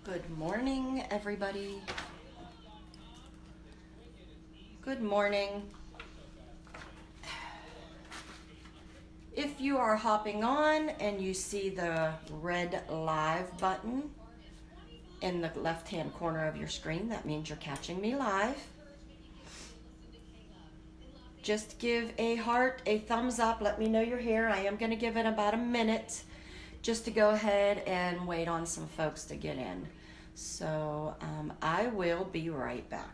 Good morning, everybody. Good morning. If you are hopping on and you see the red live button in the left-hand corner of your screen, that means you're catching me live. Just give a heart, a thumbs up, let me know you're here. I am going to give it about a minute just to go ahead and wait on some folks to get in. So I will be right back.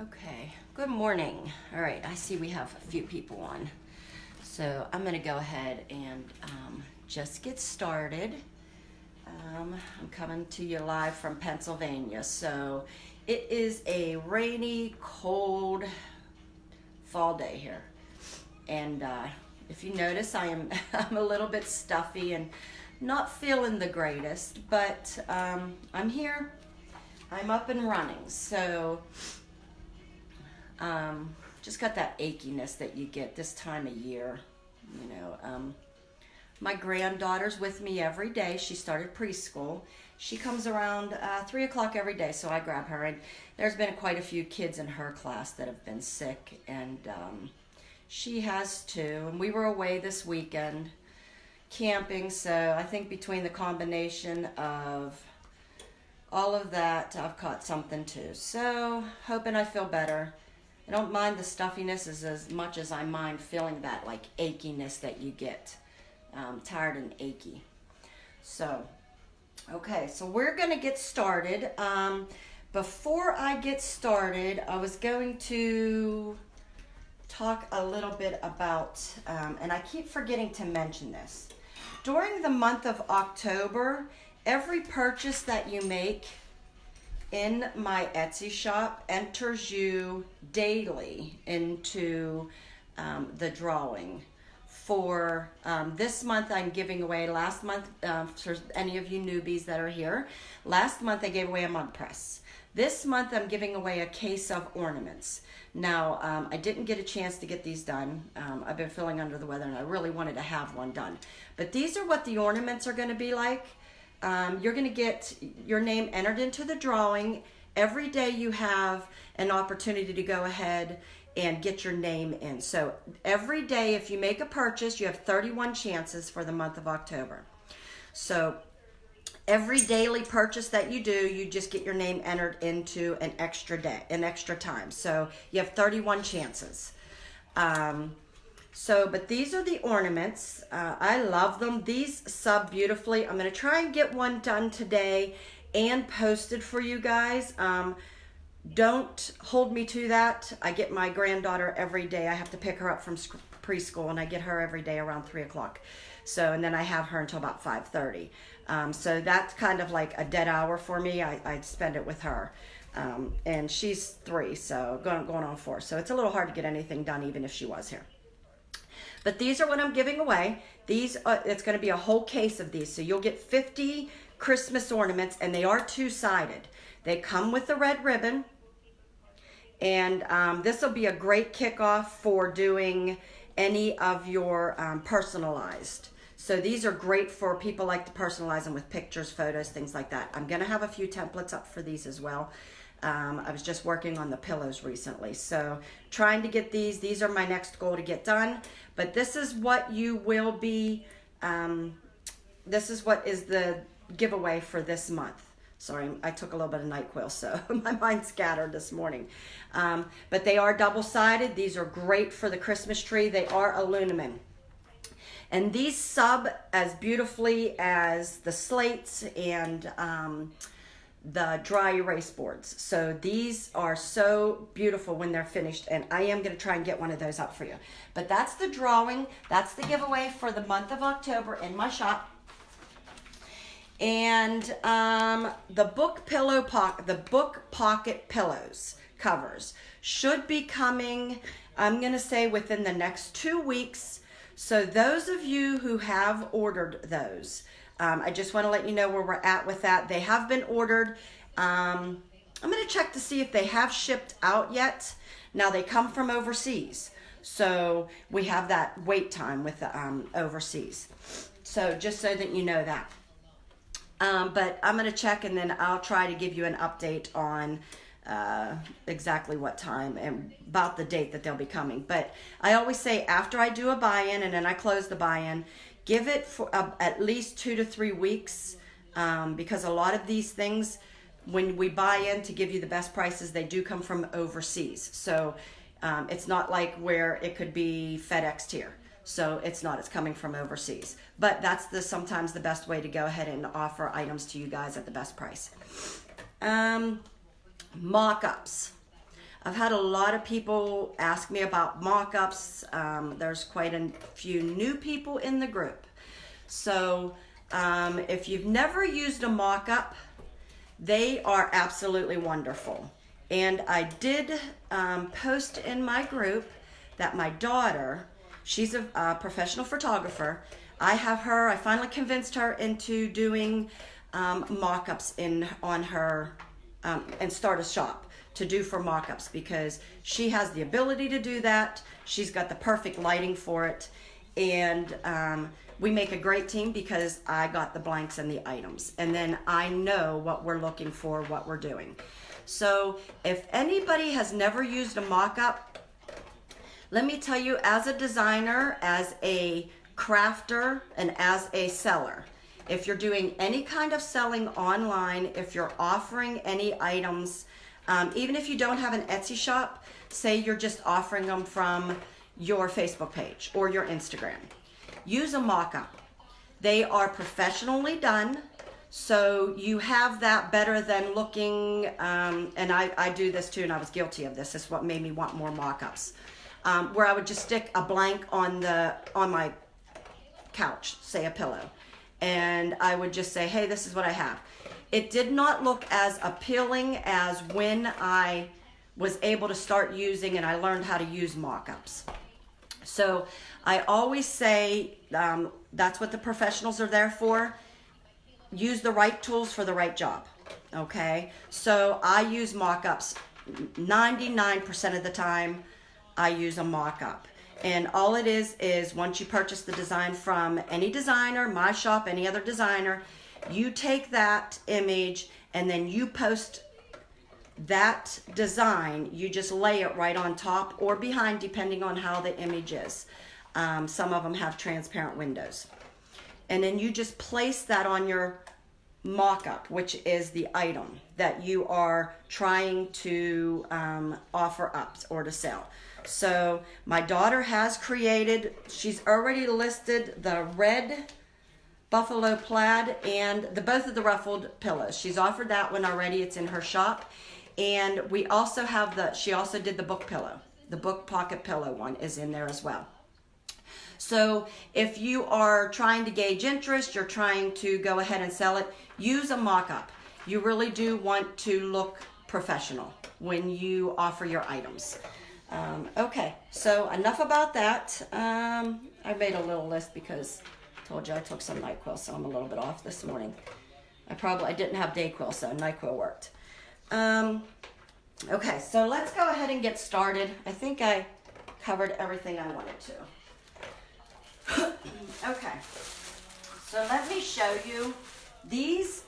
Okay, good morning. All right, I see we have a few people on. So I'm gonna go ahead and just get started. I'm coming to you live from Pennsylvania. So it is a rainy, cold fall day here. And if you notice, I'm a little bit stuffy and not feeling the greatest, but I'm here. I'm up and running. So just got that achiness that you get this time of year, you know. My granddaughter's with me every day. She started preschool. She comes around 3 o'clock every day, so I grab her. And there's been quite a few kids in her class that have been sick, and she has too. And we were away this weekend camping, so I think between the combination of all of that, I've caught something too. So hoping I feel better. I don't mind the stuffiness as much as I mind feeling that like achiness that you get, tired and achy. So, okay, so we're gonna get started. Before I get started, I was going to talk a little bit about, and I keep forgetting to mention this. During the month of October, every purchase that you make in my Etsy shop enters you daily into the drawing. For this month, I'm giving away, last month, for any of you newbies that are here, last month I gave away a mug press. This month I'm giving away a case of ornaments. Now, I didn't get a chance to get these done. I've been feeling under the weather and I really wanted to have one done. But these are what the ornaments are going to be like. You're going to get your name entered into the drawing. Every day you have an opportunity to go ahead and get your name in. So every day if you make a purchase, you have 31 chances for the month of October. So every daily purchase that you do, you just get your name entered into an extra day, an extra time. So you have 31 chances. But these are the ornaments. I love them. These sub beautifully. I'm going to try and get one done today and posted for you guys. Don't hold me to that. I get my granddaughter every day. I have to pick her up from preschool, and I get her every day around 3 o'clock. So, and then I have her until about 5:30. So that's kind of like a dead hour for me. I spend it with her. And she's 3, so going on 4. So it's a little hard to get anything done even if she was here. But these are what I'm giving away. These it's going to be a whole case of these. So you'll get 50 Christmas ornaments, and they are two-sided. They come with the red ribbon. And this will be a great kickoff for doing any of your personalized. So these are great for people like to personalize them with pictures, photos, things like that. I'm going to have a few templates up for these as well. I was just working on the pillows recently, so trying to get these are my next goal to get done. But this is what you will be this is what is the giveaway for this month. Sorry, I took a little bit of NyQuil, so my mind's scattered this morning. But they are double-sided. These are great for the Christmas tree. They are aluminum. And these sub as beautifully as the slates and the dry erase boards. So these are so beautiful when they're finished, and I am going to try and get one of those up for you. But that's the drawing. That's the giveaway for the month of October in my shop. And the book pocket pillows covers should be coming, I'm going to say, within the next 2 weeks. So those of you who have ordered those, I just want to let you know where we're at with that. They have been ordered. I'm going to check to see if they have shipped out yet. Now, they come from overseas, so we have that wait time with the overseas. So just so that you know that. But I'm going to check, and then I'll try to give you an update on exactly what time and about the date that they'll be coming. But I always say, after I do a buy-in and then I close the buy-in, give it for at least 2 to 3 weeks, because a lot of these things, when we buy in to give you the best prices, they do come from overseas. So it's not like where it could be FedExed here. So it's not, it's coming from overseas. But that's sometimes the best way to go ahead and offer items to you guys at the best price. Mock-ups. I've had a lot of people ask me about mock-ups. There's quite a few new people in the group. So if you've never used a mock-up, they are absolutely wonderful. And I did post in my group that my daughter, she's a professional photographer. I finally convinced her into doing mock-ups on her, and start a shop to do for mock-ups, because she has the ability to do that. She's got the perfect lighting for it. And we make a great team because I got the blanks and the items. And then I know what we're looking for, what we're doing. So if anybody has never used a mock-up, let me tell you, as a designer, as a crafter, and as a seller, if you're doing any kind of selling online, if you're offering any items, even if you don't have an Etsy shop, say you're just offering them from your Facebook page or your Instagram, use a mock-up. They are professionally done, so you have that better than looking, and I do this too, and I was guilty of this. This is what made me want more mock-ups. Where I would just stick a blank on my couch, say a pillow, and I would just say, hey, this is what I have. It did not look as appealing as when I was able to start using, and I learned how to use mock-ups. So I always say that's what the professionals are there for. Use the right tools for the right job, okay? So I use mock-ups 99% of the time. I use a mock-up. And all it is once you purchase the design from any designer, my shop, any other designer, you take that image and then you post that design. You just lay it right on top or behind, depending on how the image is. Some of them have transparent windows. And then you just place that on your mock-up, which is the item that you are trying to offer up or to sell. So my daughter has created, she's already listed the red buffalo plaid and both of the ruffled pillows. She's offered that one already. It's in her shop. And we also have she also did the book pillow. The book pocket pillow one is in there as well. So if you are trying to gauge interest, you're trying to go ahead and sell it, use a mock-up. You really do want to look professional when you offer your items. Okay, so enough about that. I made a little list because I told you I took some NyQuil, so I'm a little bit off this morning. I didn't have DayQuil, so NyQuil worked. Okay, so let's go ahead and get started. I think I covered everything I wanted to. Okay, so let me show you. These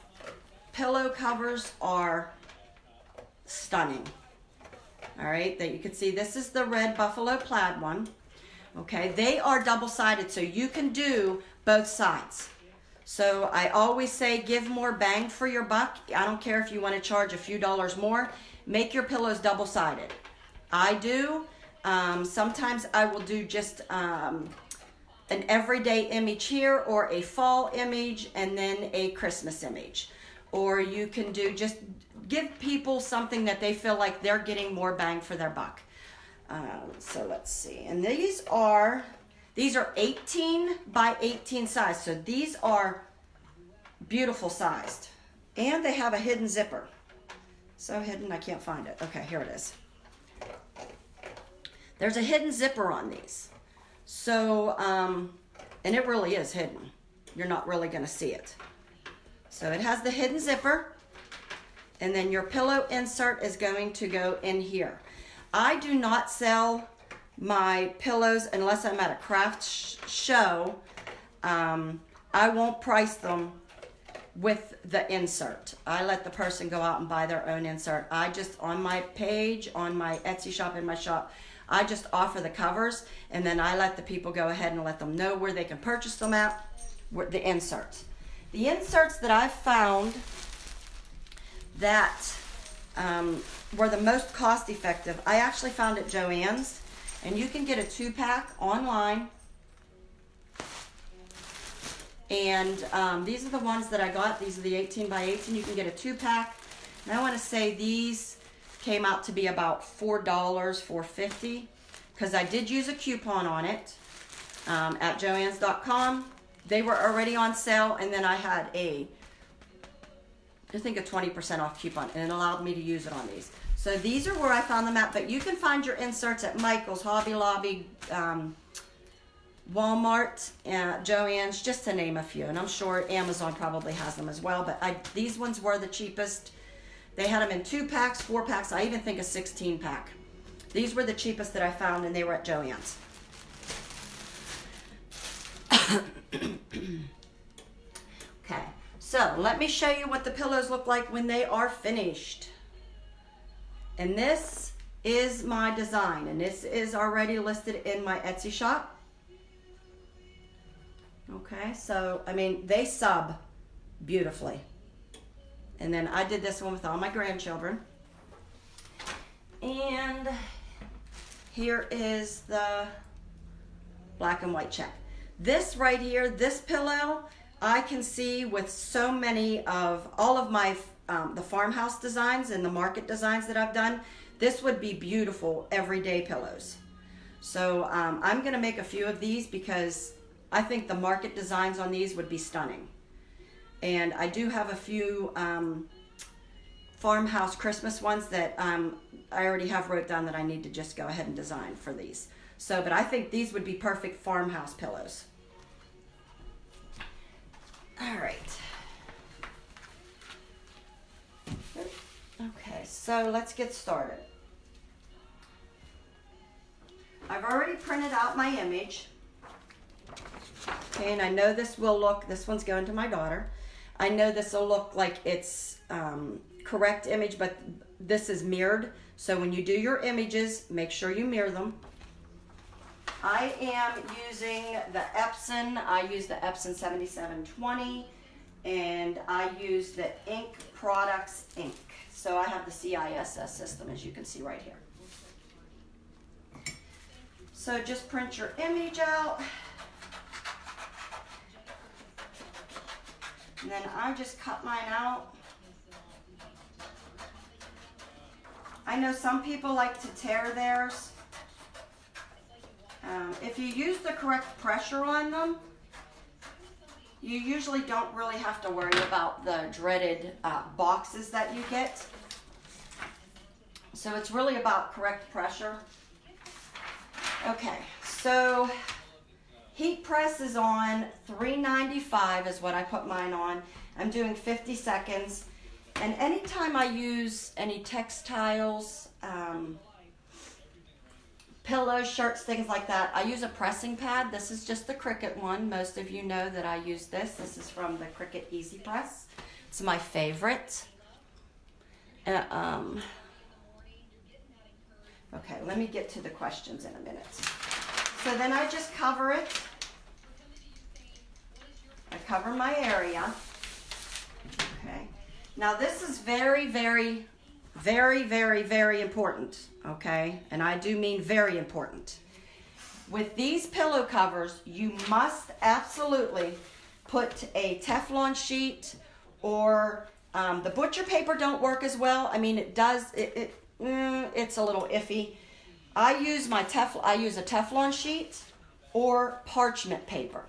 pillow covers are stunning. All right, that you can see, this is the red buffalo plaid one. Okay, they are double-sided, so you can do both sides. So I always say give more bang for your buck. I don't care if you want to charge a few dollars more. Make your pillows double-sided. I do. Sometimes I will do just an everyday image here, or a fall image, and then a Christmas image. Or you can do just give people something that they feel like they're getting more bang for their buck. So let's see. And these are 18 by 18 size. So these are beautiful sized. And they have a hidden zipper. So hidden, I can't find it. Okay, here it is. There's a hidden zipper on these. So, and it really is hidden. You're not really going to see it. So it has the hidden zipper. And then your pillow insert is going to go in here. I do not sell my pillows unless I'm at a craft show. I won't price them with the insert. I let the person go out and buy their own insert. I just, on my page, on my Etsy shop, in my shop, I just offer the covers, and then I let the people go ahead and let them know where they can purchase them at, the inserts. The inserts that I've found that were the most cost effective, I actually found at Joann's, and you can get a 2-pack online. And these are the ones that I got. These are the 18 by 18. You can get a 2-pack. And I want to say these came out to be about $4, $4.50, because I did use a coupon on it at joanns.com. They were already on sale, and then I had I think a 20% off coupon, and it allowed me to use it on these. So these are where I found them at, but you can find your inserts at Michael's, Hobby Lobby, Walmart, Joann's, just to name a few. And I'm sure Amazon probably has them as well, but these ones were the cheapest. They had them in 2-packs, 4-packs, I even think a 16-pack. These were the cheapest that I found, and they were at Joann's. Okay, so let me show you what the pillows look like when they are finished. And this is my design, and this is already listed in my Etsy shop. Okay, so, I mean, they sub beautifully. And then I did this one with all my grandchildren. And here is the black and white check. This right here, this pillow, I can see with so many of all of my the farmhouse designs and the market designs that I've done, this would be beautiful everyday pillows. So I'm going to make a few of these because I think the market designs on these would be stunning. And I do have a few farmhouse Christmas ones that I already have wrote down that I need to just go ahead and design for these. So, but I think these would be perfect farmhouse pillows. All right. Okay, so let's get started. I've already printed out my image. Okay, and I know this will look, this one's going to my daughter. I know this will look like it's correct image, but this is mirrored. So when you do your images, make sure you mirror them. I am using the Epson. I use the Epson 7720, and I use the Ink Products ink. So I have the CISS system, as you can see right here. So just print your image out. And then I just cut mine out. I know some people like to tear theirs. If you use the correct pressure on them, you usually don't really have to worry about the dreaded boxes that you get. So it's really about correct pressure. Okay, so heat press is on 395 is what I put mine on. I'm doing 50 seconds. And anytime I use any textiles, pillows, shirts, things like that, I use a pressing pad. This is just the Cricut one. Most of you know that I use this. This is from the Cricut Easy Press. It's my favorite. Okay, let me get to the questions in a minute. So then I just cover it I cover my area. Okay. Now this is very, very, very, very, very important. Okay. And I do mean very important. With these pillow covers, you must absolutely put a Teflon sheet, or the butcher paper don't work as well. I mean, it does. It's a little iffy. I use a Teflon sheet or parchment paper.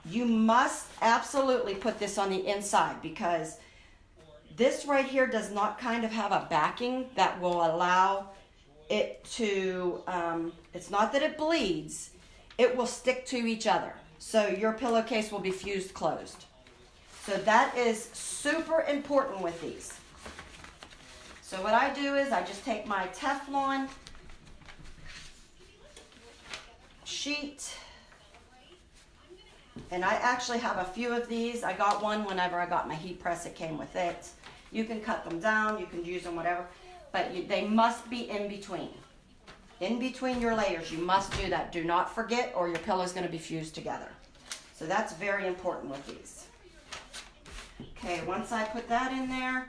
You must absolutely put this on the inside, because this right here does not kind of have a backing that will allow it to, it's not that it bleeds, it will stick to each other. So your pillowcase will be fused closed. So that is super important with these. So what I do is I just take my Teflon sheet, and I actually have a few of these. I got one whenever I got my heat press, it came with it. You can cut them down, you can use them whatever, but they must be in between. In between your layers, you must do that. Do not forget, or your pillow is going to be fused together. So that's very important with these. Okay, once I put that in there,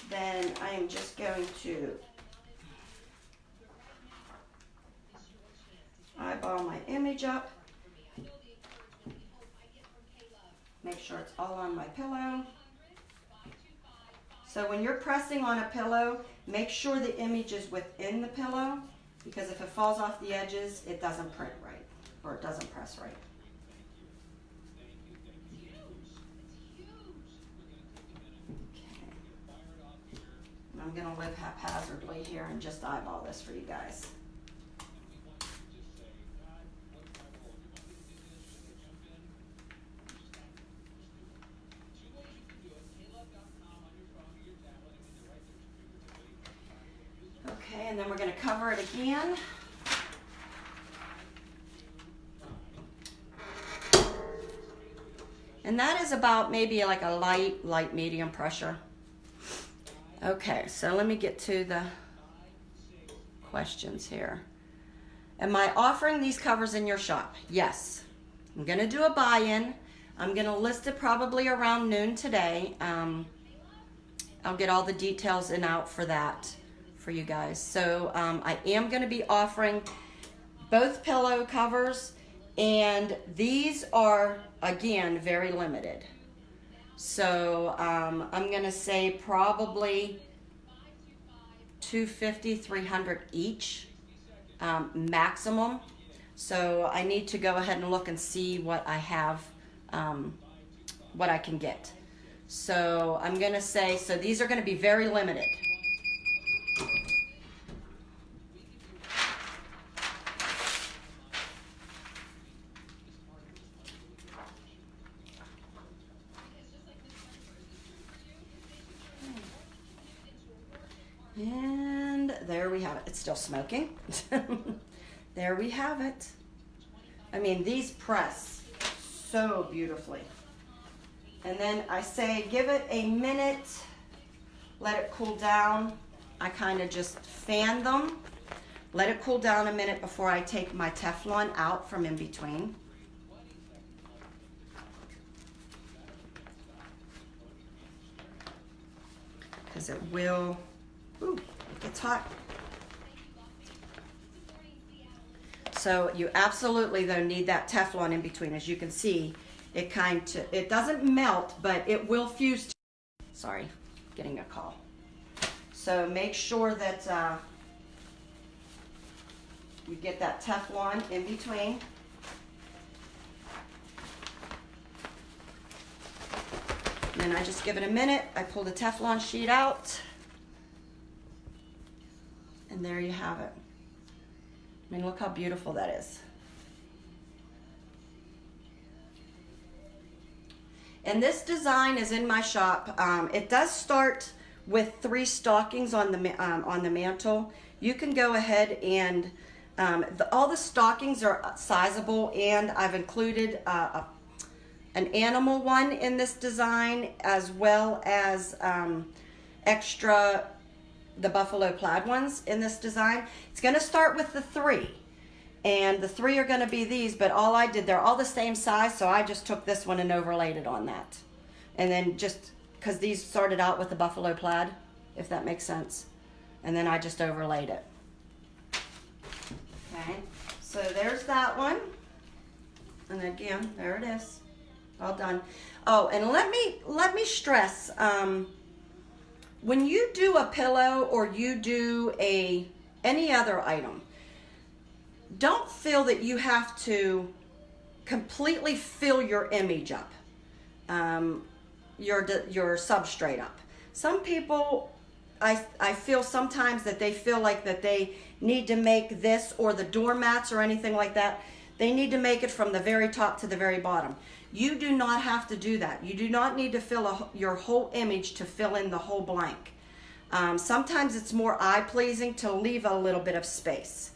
then I am just going to eyeball my image up. Make sure it's all on my pillow. So when you're pressing on a pillow, make sure the image is within the pillow, because if it falls off the edges, it doesn't print right, or it doesn't press right. Okay. And I'm going to live haphazardly here and just eyeball this for you guys. Okay, and then we're going to cover it again. And that is about maybe like a light, medium pressure. Okay, so let me get to the questions here. Am I offering these covers in your shop? Yes. I'm going to do a buy-in. I'm going to list it probably around noon today. I'll get all the details in out for that for you guys. So I am going to be offering both pillow covers, and these are, again, very limited. So I'm going to say probably $250, $300 each maximum. So I need to go ahead and look and see what I have, what I can get. So I'm going to say, so these are going to be very limited. And there we have it. It's still smoking. There we have it. I mean, these press so beautifully. And then I say give it a minute, let it cool down. I kind of just fan them, let it cool down a minute before I take my Teflon out from in between. Because it will, ooh, it gets hot. So you absolutely, though, need that Teflon in between. As you can see, it doesn't melt, but it will fuse. Sorry, getting a call. So make sure that you get that Teflon in between. And then I just give it a minute. I pull the Teflon sheet out. And there you have it. I mean, look how beautiful that is. And this design is in my shop. It does start with 3 stockings on the mantle. You can go ahead and all the stockings are sizable, and I've included an animal one in this design, as well as the buffalo plaid ones in this design. It's going to start with the 3, And the 3 are going to be these, but all I did, they're all the same size, so I just took this one and overlaid it on that. And then just, because these started out with the buffalo plaid, if that makes sense. And then I just overlaid it. Okay, so there's that one. And again, there it is. All done. Oh, and let me stress, when you do a pillow or you do any other item, don't feel that you have to completely fill your image up, your substrate up. Some people, I feel sometimes that they feel like that they need to make this or the doormats or anything like that. They need to make it from the very top to the very bottom. You do not have to do that. You do not need to fill your whole image to fill in the whole blank. Sometimes it's more eye-pleasing to leave a little bit of space.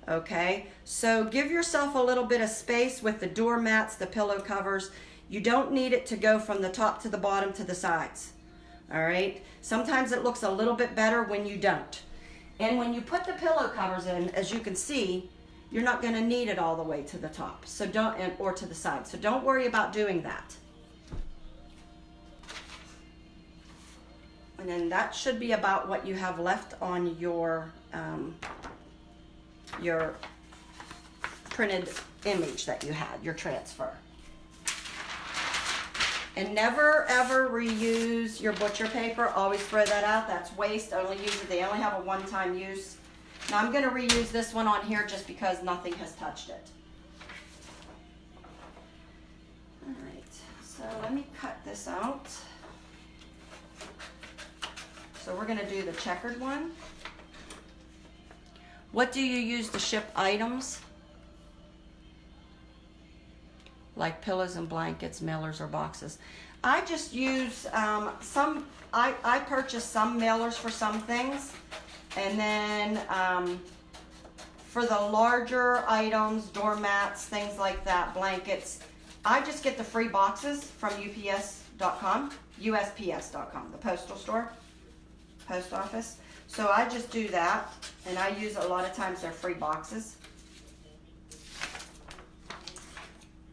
Okay, so give yourself a little bit of space with the doormats, the pillow covers. You don't need it to go from the top to the bottom to the sides. All right, sometimes it looks a little bit better when you don't. And when you put the pillow covers in, as you can see, you're not going to need it all the way to the top, so don't, or to the side. So don't worry about doing that. And then that should be about what you have left on your printed image that you had, your transfer. And never ever reuse your butcher paper. Always throw that out. That's waste. Only use it. They only have a one-time use. Now I'm going to reuse this one on here just because nothing has touched it. All right. So let me cut this out. So we're going to do the checkered one. What do you use to ship items? Like pillows and blankets, mailers, or boxes. I just use I purchase some mailers for some things. And then for the larger items, doormats, things like that, blankets, I just get the free boxes from UPS.com, USPS.com, the postal store, post office. So I just do that, and I use a lot of times their free boxes.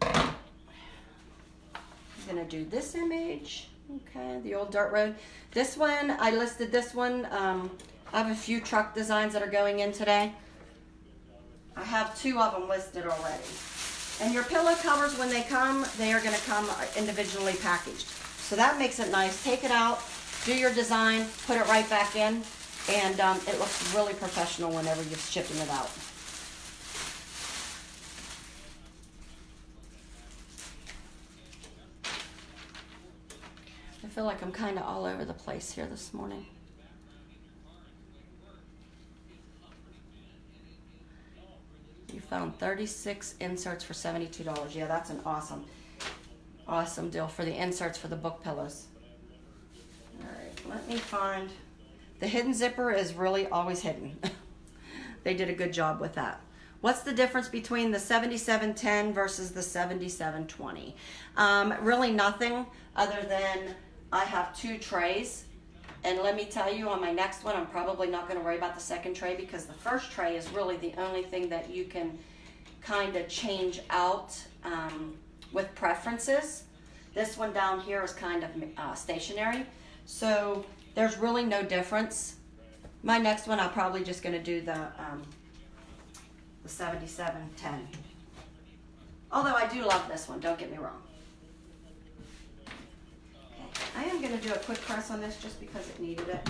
I'm gonna do this image, okay, the old dirt road. This one, I listed this one. I have a few truck designs that are going in today. I have 2 of them listed already. And your pillow covers, when they come, they are gonna come individually packaged. So that makes it nice. Take it out, do your design, put it right back in, and it looks really professional whenever you're shipping it out. I feel like I'm kind of all over the place here this morning. You found 36 inserts for $72. Yeah, that's an awesome deal for the inserts for the book pillows. All right, let me find. The hidden zipper is really always hidden. They did a good job with that. What's the difference between the 7710 versus the 7720? Really nothing other than I have 2 trays. And let me tell you, on my next one, I'm probably not going to worry about the second tray because the first tray is really the only thing that you can kind of change out with preferences. This one down here is kind of stationary. So there's really no difference. My next one, I'm probably just going to do the 7710. Although I do love this one, don't get me wrong. I am going to do a quick press on this just because it needed it.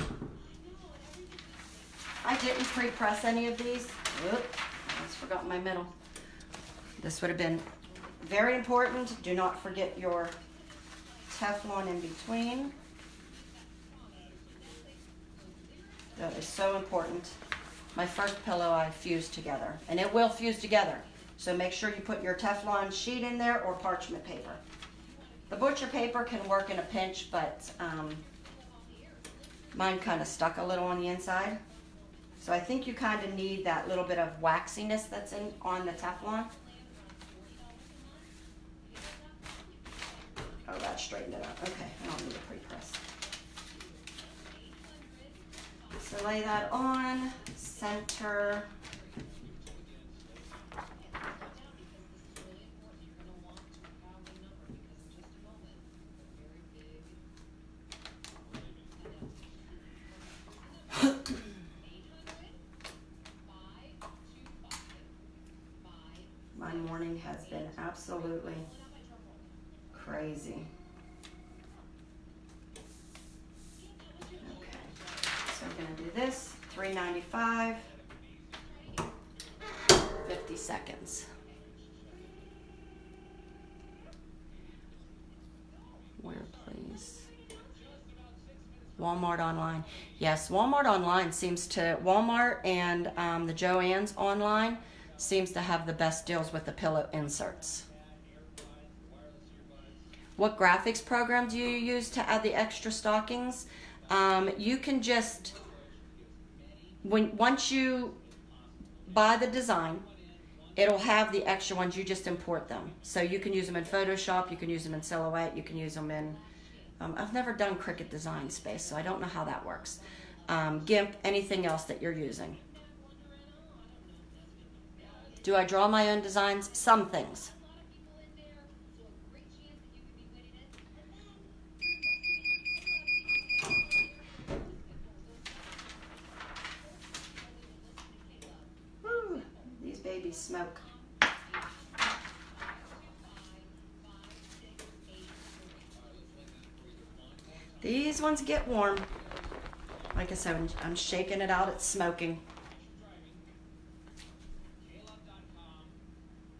I didn't pre-press any of these. Oop, I just forgot my middle. This would have been very important. Do not forget your Teflon in between. That is so important. My first pillow I fused together, and it will fuse together. So make sure you put your Teflon sheet in there or parchment paper. The butcher paper can work in a pinch, but mine kind of stuck a little on the inside. So I think you kind of need that little bit of waxiness that's on the Teflon. Oh, that straightened it out. Okay, I don't need a pre-press. So lay that on, center. has been absolutely crazy. Okay, so we're gonna do this, $3.95, 50 seconds. Where, please? Walmart online. Yes, Walmart online seems to, Walmart and the Joann's online seems to have the best deals with the pillow inserts. What graphics program do you use to add the extra stockings? You can just, once you buy the design, it'll have the extra ones. You just import them. So you can use them in Photoshop, you can use them in Silhouette, you can use them in, I've never done Cricut Design Space, so I don't know how that works. GIMP, anything else that you're using. Do I draw my own designs? Some things. Woo, these babies smoke. These ones get warm. Like I said, I'm shaking it out, it's smoking.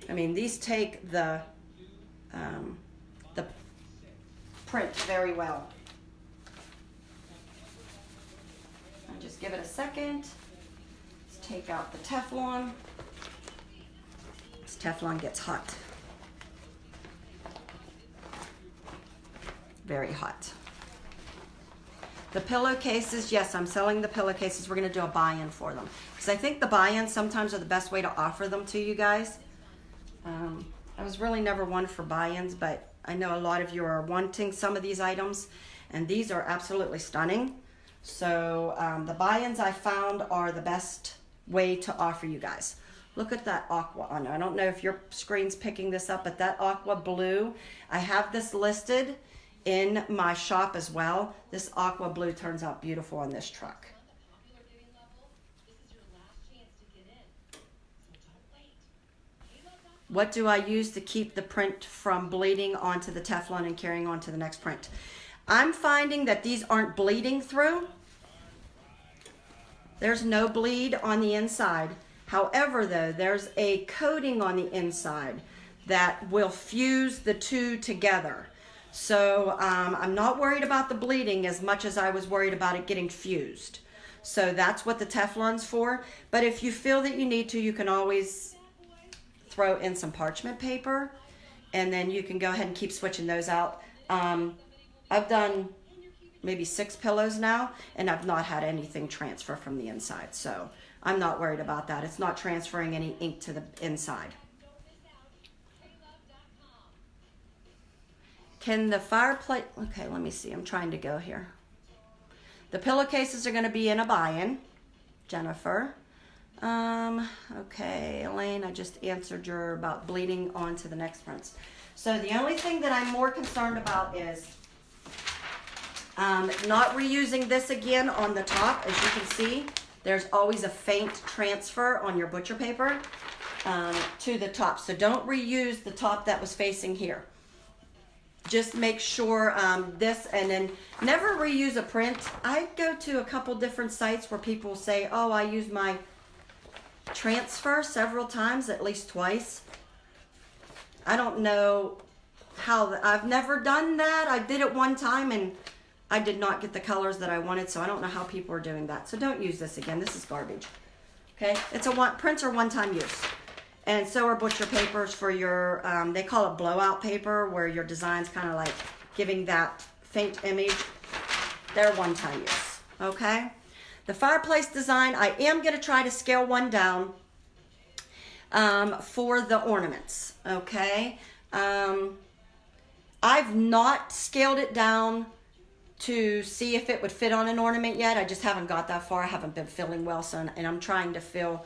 I mean, these take the print very well. I'll just give it a second. Let's take out the Teflon. This Teflon gets hot. Very hot. The pillowcases, yes, I'm selling the pillowcases. We're going to do a buy-in for them. Because I think the buy-ins sometimes are the best way to offer them to you guys. I was really never one for buy-ins, but I know a lot of you are wanting some of these items. And these are absolutely stunning. So the buy-ins I found are the best way to offer you guys. Look at that aqua on there. I don't know if your screen's picking this up, but that aqua blue, I have this listed in my shop as well. This aqua blue turns out beautiful on this truck. What do I use to keep the print from bleeding onto the Teflon and carrying on to the next print? I'm finding that these aren't bleeding through. There's no bleed on the inside. However, though, there's a coating on the inside that will fuse the two together. So I'm not worried about the bleeding as much as I was worried about it getting fused. So that's what the Teflon's for. But if you feel that you need to, you can always throw in some parchment paper, and then you can go ahead and keep switching those out. I've done maybe 6 pillows now, and I've not had anything transfer from the inside. So I'm not worried about that. It's not transferring any ink to the inside. Can the fireplace, okay, let me see. I'm trying to go here. The pillowcases are going to be in a buy-in, Jennifer. Okay, Elaine, I just answered your about bleeding on to the next prints. So the only thing that I'm more concerned about is not reusing this again on the top. As you can see, there's always a faint transfer on your butcher paper to the top. So don't reuse the top that was facing here. Just make sure this, and then never reuse a print. I go to a couple different sites where people say, oh, I use my transfer several times, at least twice. I don't know how, I've never done that. I did it one time and I did not get the colors that I wanted, so I don't know how people are doing that. So don't use this again. This is garbage. Okay, it's a prints are one-time use. And so are butcher papers for your, they call it blowout paper, where your design's kind of like giving that faint image. They're one-time use, okay? The fireplace design, I am going to try to scale one down for the ornaments, okay? I've not scaled it down to see if it would fit on an ornament yet. I just haven't got that far. I haven't been feeling well, so, and I'm trying to fill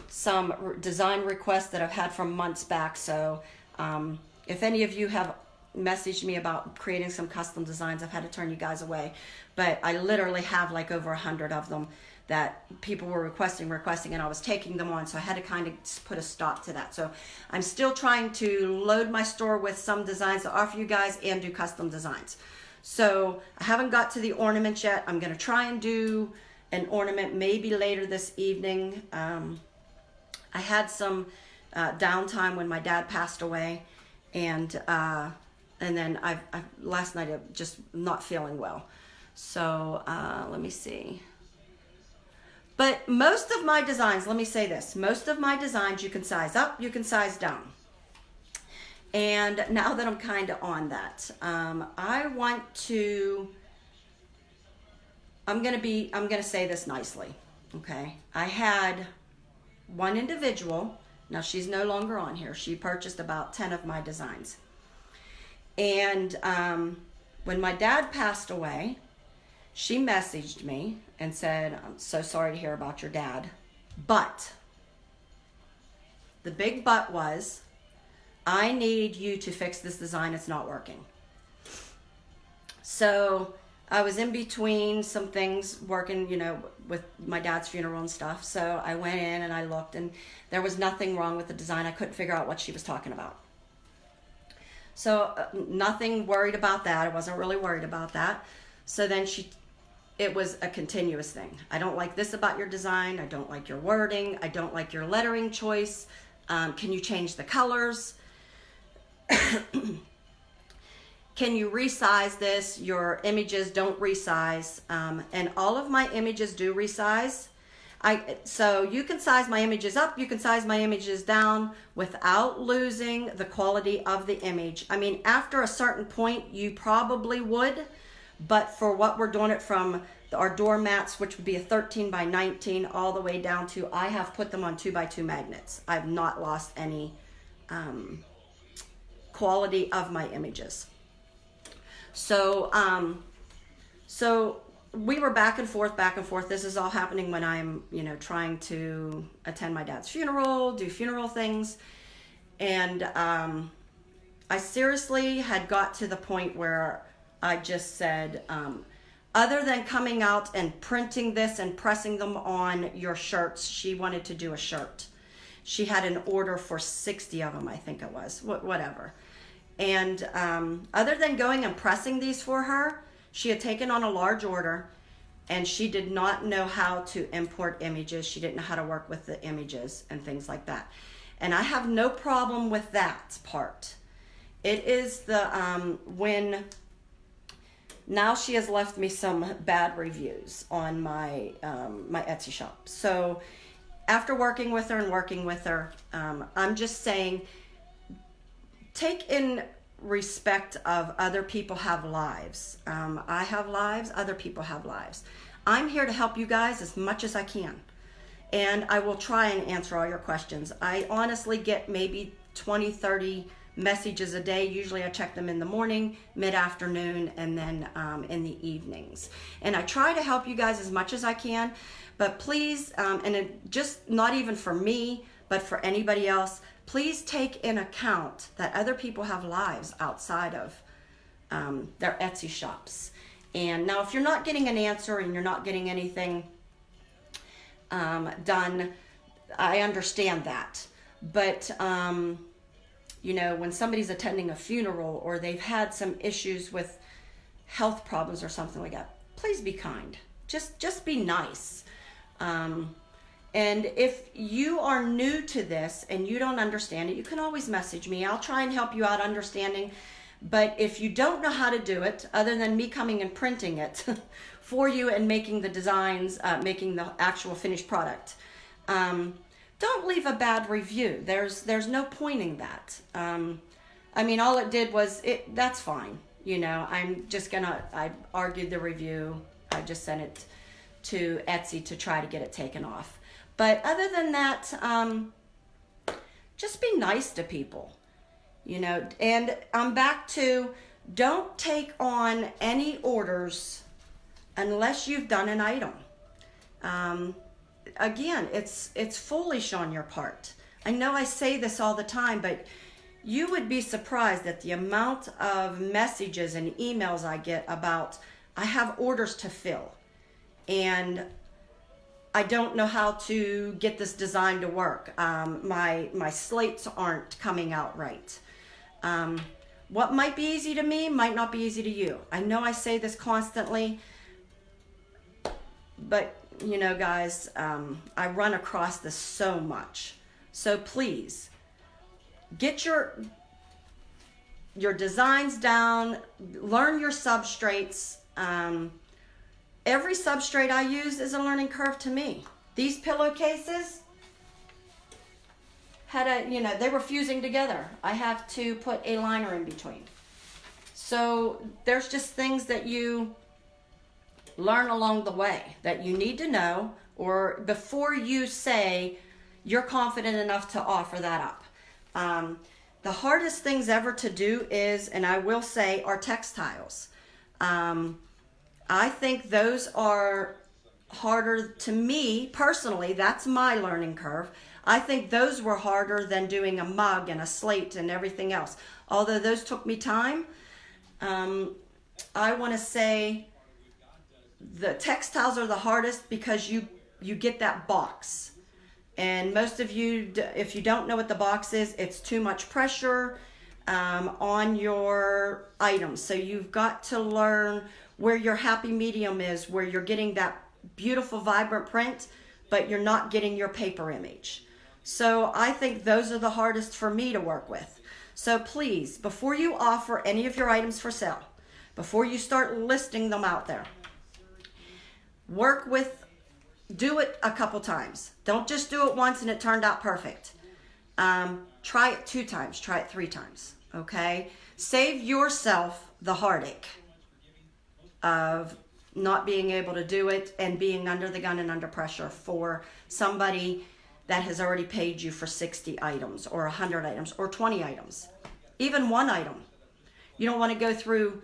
some design requests that I've had from months back. So if any of you have messaged me about creating some custom designs. I've had to turn you guys away, but I literally have like over 100 of them that people were requesting, and I was taking them on, so I had to kind of put a stop to that. So I'm still trying to load my store with some designs to offer you guys and do custom designs. So I haven't got to the ornaments yet. I'm going to try and do an ornament maybe later this evening. I had some downtime when my dad passed away, and then last night I'm just not feeling well. So let me see. But most of my designs, let me say this, most of my designs you can size up, you can size down. And now that I'm kind of on that, I'm going to say this nicely, okay? I had one individual, now she's no longer on here, she purchased about 10 of my designs. And when my dad passed away, she messaged me and said, I'm so sorry to hear about your dad, but the big but was, I need you to fix this design, it's not working. So I was in between some things working, you know, with my dad's funeral and stuff. So I went in and I looked, and there was nothing wrong with the design. I couldn't figure out what she was talking about. So nothing worried about that. I wasn't really worried about that. So then it was a continuous thing. I don't like this about your design. I don't like your wording. I don't like your lettering choice. Can you change the colors? Can you resize this? Your images don't resize. And all of my images do resize. So you can size my images up, you can size my images down without losing the quality of the image. I mean, after a certain point, you probably would. But for what we're doing it from our doormats, which would be a 13 by 19 all the way down to, I have put them on 2x2 magnets. I've not lost any quality of my images. So we were back and forth. This is all happening when I'm, you know, trying to attend my dad's funeral, do funeral things. And I seriously had got to the point where I just said, other than coming out and printing this and pressing them on your shirts, she wanted to do a shirt. She had an order for 60 of them, I think it was, whatever. And other than going and pressing these for her, she had taken on a large order, and she did not know how to import images. She didn't know how to work with the images and things like that. And I have no problem with that part. It is the when now she has left me some bad reviews on my my Etsy shop. So after working with her, I'm just saying, take in respect of other people have lives. I have lives, other people have lives. I'm here to help you guys as much as I can. And I will try and answer all your questions. I honestly get maybe 20, 30 messages a day. Usually I check them in the morning, mid-afternoon, and then in the evenings. And I try to help you guys as much as I can. But please, and it just not even for me, but for anybody else, please take in account that other people have lives outside of their Etsy shops. And now if you're not getting an answer and you're not getting anything done, I understand that. But, you know, when somebody's attending a funeral or they've had some issues with health problems or something like that, please be kind. Just be nice. And if you are new to this and you don't understand it, you can always message me. I'll try and help you out understanding. But if you don't know how to do it, other than me coming and printing it for you and making the designs, making the actual finished product, don't leave a bad review. There's no point in that. I mean, all it did was, that's fine. You know, I argued the review. I just sent it to Etsy to try to get it taken off. But other than that, just be nice to people, you know. And I'm back to, don't take on any orders unless you've done an item. Again, it's foolish on your part. I know I say this all the time, but You would be surprised at the amount of messages and emails I get about, I have orders to fill and I don't know how to get this design to work. My slates aren't coming out right. What might be easy to me might not be easy to you. I know I say this constantly, but you know, guys, I run across this so much. So please, get your designs down, learn your substrates. Every substrate I use is a learning curve to me. These pillowcases had they were fusing together. I have to put a liner in between. So there's just things that you learn along the way that you need to know, or before you say you're confident enough to offer that up. The hardest things ever to do is, and I will say, are textiles. I think those are harder to me personally. That's my learning curve. I think those were harder than doing a mug and a slate and everything else. Although those took me time, I want to say the textiles are the hardest because you get that box. And most of you, if you don't know what the box is, it's too much pressure on your items. So you've got to learn where your happy medium is, where you're getting that beautiful vibrant print, but you're not getting your paper image. So I think those are the hardest for me to work with. So please, before you offer any of your items for sale, before you start listing them out there, do it a couple times. Don't just do it once and it turned out perfect. Try it 2 times, try it 3 times, okay? Save yourself the heartache of not being able to do it and being under the gun and under pressure for somebody that has already paid you for 60 items or 100 items or 20 items, even 1 item. You don't want to go through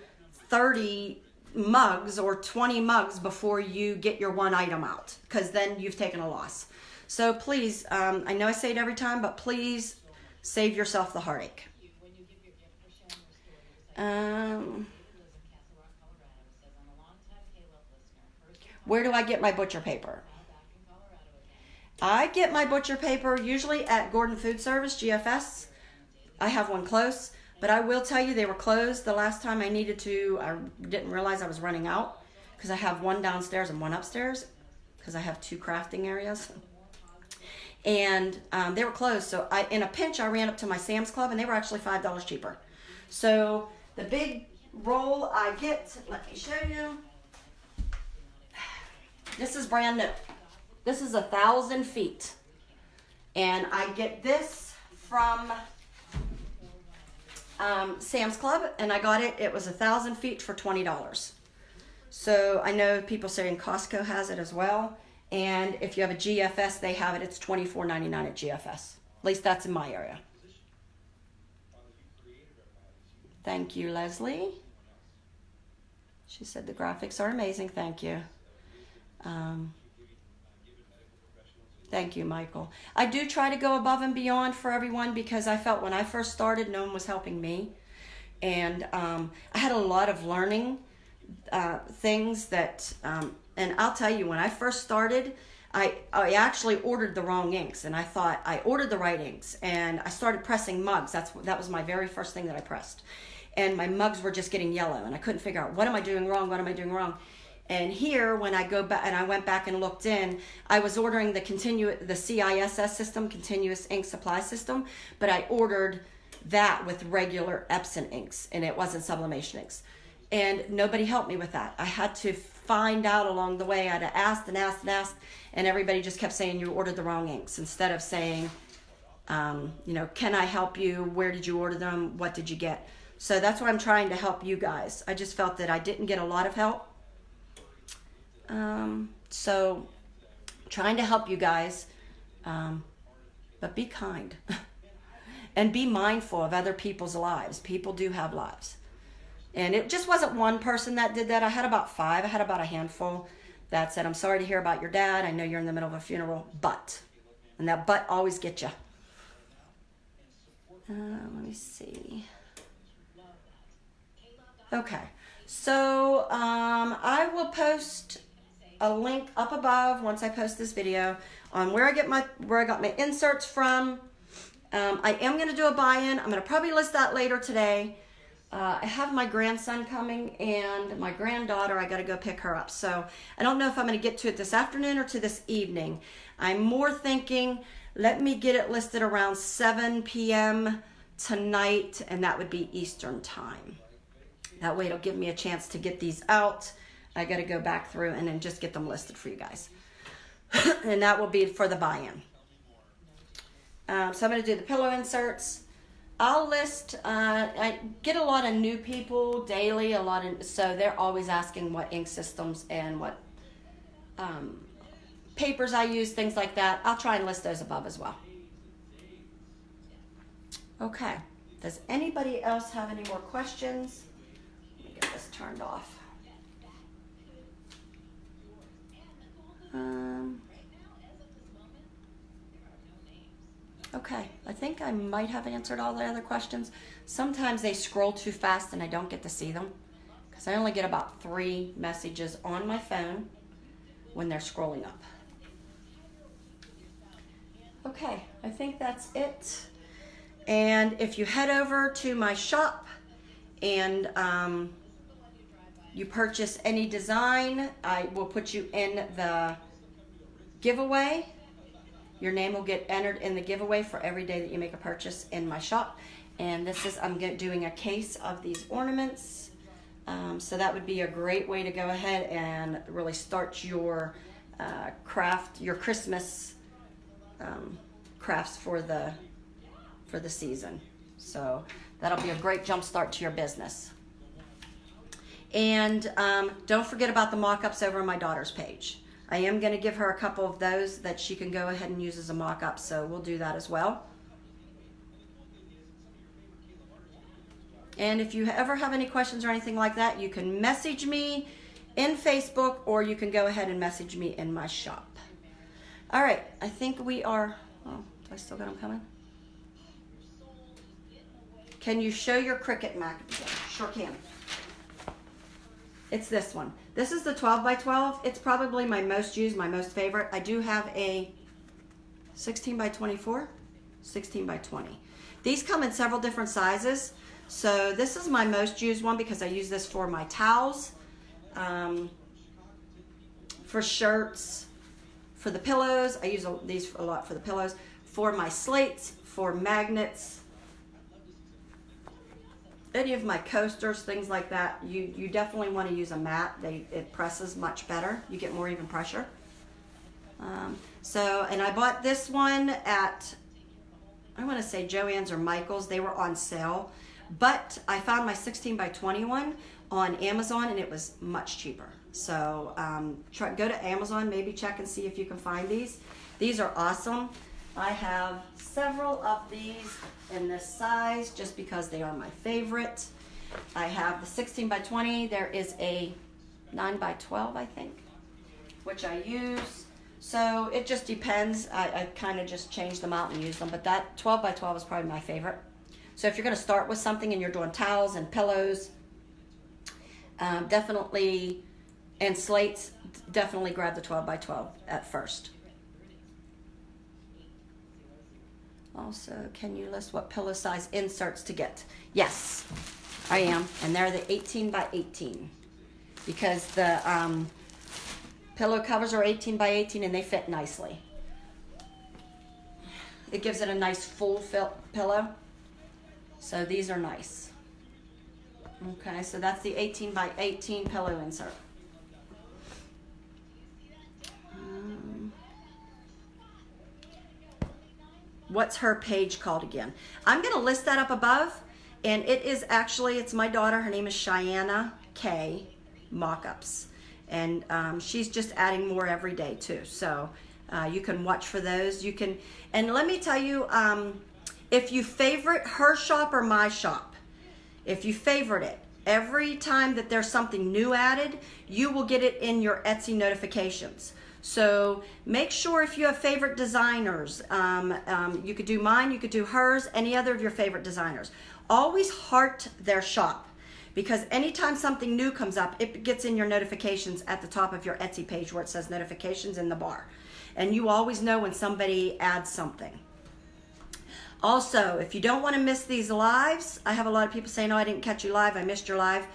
30 mugs or 20 mugs before you get your 1 item out, because then you've taken a loss. So please, I know I say it every time, but please save yourself the heartache. Where do I get my butcher paper? I get my butcher paper usually at Gordon Food Service, GFS. I have one close, but I will tell you they were closed the last time I needed to. I didn't realize I was running out because I have 1 downstairs and 1 upstairs because I have 2 crafting areas. And they were closed, so in a pinch I ran up to my Sam's Club and they were actually $5 cheaper. So the big roll I get, let me show you. This is brand new. This is 1,000 feet. And I get this from Sam's Club, and I got it. It was 1,000 feet for $20. So I know people saying Costco has it as well. And if you have a GFS, they have it. It's $24.99 at GFS. At least that's in my area. Thank you, Leslie. She said the graphics are amazing. Thank you. Thank you, Michael. I do try to go above and beyond for everyone because I felt when I first started, no one was helping me. And I had a lot of learning things that, and I'll tell you, when I first started, I actually ordered the wrong inks, and I thought I ordered the right inks, and I started pressing mugs. That was my very first thing that I pressed. And my mugs were just getting yellow, and I couldn't figure out, what am I doing wrong? What am I doing wrong? And here, when I go back and I went back and looked in, I was ordering the CISS system, Continuous Ink Supply System, but I ordered that with regular Epson inks, and it wasn't Sublimation inks. And nobody helped me with that. I had to find out along the way. I had asked and asked and asked, and everybody just kept saying you ordered the wrong inks instead of saying, can I help you? Where did you order them? What did you get? So that's why I'm trying to help you guys. I just felt that I didn't get a lot of help. So trying to help you guys, but be kind and be mindful of other people's lives. People do have lives. And it just wasn't one person that did that. I had about 5. I had about a handful that said, I'm sorry to hear about your dad. I know you're in the middle of a funeral, but, and that but always gets you. Let me see. Okay, so I will post a link up above once I post this video on where I got my inserts from. I am going to do a buy-in. I'm going to probably list that later today. I have my grandson coming and my granddaughter. I got to go pick her up. So I don't know if I'm going to get to it this afternoon or to this evening. I'm more thinking, let me get it listed around 7 p.m. tonight, and that would be Eastern time. That way it'll give me a chance to get these out. I got to go back through and then just get them listed for you guys. And that will be for the buy-in. So I'm going to do the pillow inserts. I'll list, I get a lot of new people daily, so they're always asking what ink systems and what papers I use, things like that. I'll try and list those above as well. Okay, does anybody else have any more questions? Let me get this turned off. Okay, I think I might have answered all the other questions. Sometimes they scroll too fast and I don't get to see them because I only get about 3 messages on my phone when they're scrolling up. Okay, I think that's it. And if you head over to my shop and you purchase any design, I will put you in the giveaway. Your name will get entered in the giveaway for every day that you make a purchase in my shop. And this is, I'm doing a case of these ornaments. So that would be a great way to go ahead and really start your craft, your Christmas crafts for the season. So that'll be a great jump start to your business. And don't forget about the mock-ups over on my daughter's page. I am going to give her a couple of those that she can go ahead and use as a mock-up, so we'll do that as well. And if you ever have any questions or anything like that, you can message me in Facebook or you can go ahead and message me in my shop. All right, I think we are, oh, do I still got them coming? Can you show your Cricut Mac again? Sure can. It's this one. This is the 12 by 12. It's probably my most used, my most favorite. I do have a 16 by 24, 16 by 20. These come in several different sizes. So this is my most used one because I use this for my towels, for shirts, for the pillows. I use these a lot for the pillows, for my slates, for magnets, any of my coasters, things like that. You definitely want to use a mat. It presses much better. You get more even pressure. And I bought this one at, I want to say Joann's or Michael's. They were on sale, but I found my 16 by 21 on Amazon and it was much cheaper. So go to Amazon, maybe check and see if you can find these. These are awesome. I have several of these in this size just because they are my favorite. I have the 16 by 20. There is a 9 by 12, I think, which I use. So it just depends. I kind of just change them out and use them, but that 12 by 12 is probably my favorite. So if you're going to start with something and you're doing towels and pillows, definitely, and slates, definitely grab the 12 by 12 at first. Also, can you list what pillow size inserts to get? Yes, I am. And they're the 18 by 18 because the pillow covers are 18 by 18 and they fit nicely. It gives it a nice full pillow. So these are nice. Okay, so that's the 18 by 18 pillow insert. What's her page called again? I'm going to list that up above, and it is actually, it's my daughter. Her name is Cheyenne K Mockups, and she's just adding more every day too. So you can watch for those. You can, and let me tell you, if you favorite her shop or my shop, if you favorite it, every time that there's something new added, you will get it in your Etsy notifications. So make sure if you have favorite designers, you could do mine, you could do hers, any other of your favorite designers. Always heart their shop, because anytime something new comes up, it gets in your notifications at the top of your Etsy page where it says notifications in the bar. And you always know when somebody adds something. Also, if you don't want to miss these lives, I have a lot of people saying, oh, I didn't catch you live, I missed your live.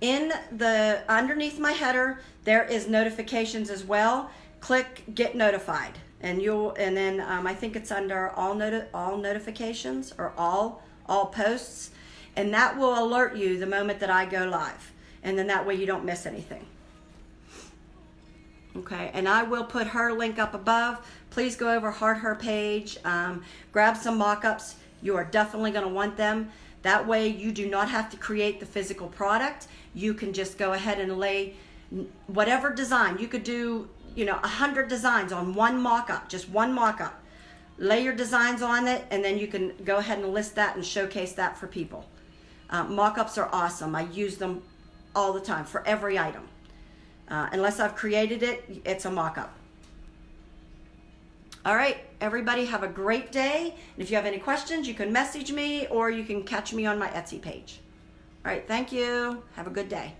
Underneath my header, there is notifications as well. Click get notified, and then I think it's under all notifications or all posts, and that will alert you the moment that I go live, and then that way you don't miss anything. Okay, and I will put her link up above. Please go over, heart her page, grab some mock-ups. You are definitely going to want them. That way you do not have to create the physical product. You can just go ahead and lay whatever design. You could do, 100 designs on one mock-up, just one mock-up. Lay your designs on it, and then you can go ahead and list that and showcase that for people. Mock-ups are awesome. I use them all the time for every item. Unless I've created it, it's a mock-up. All right, everybody have a great day. And if you have any questions, you can message me or you can catch me on my Etsy page. All right, thank you. Have a good day.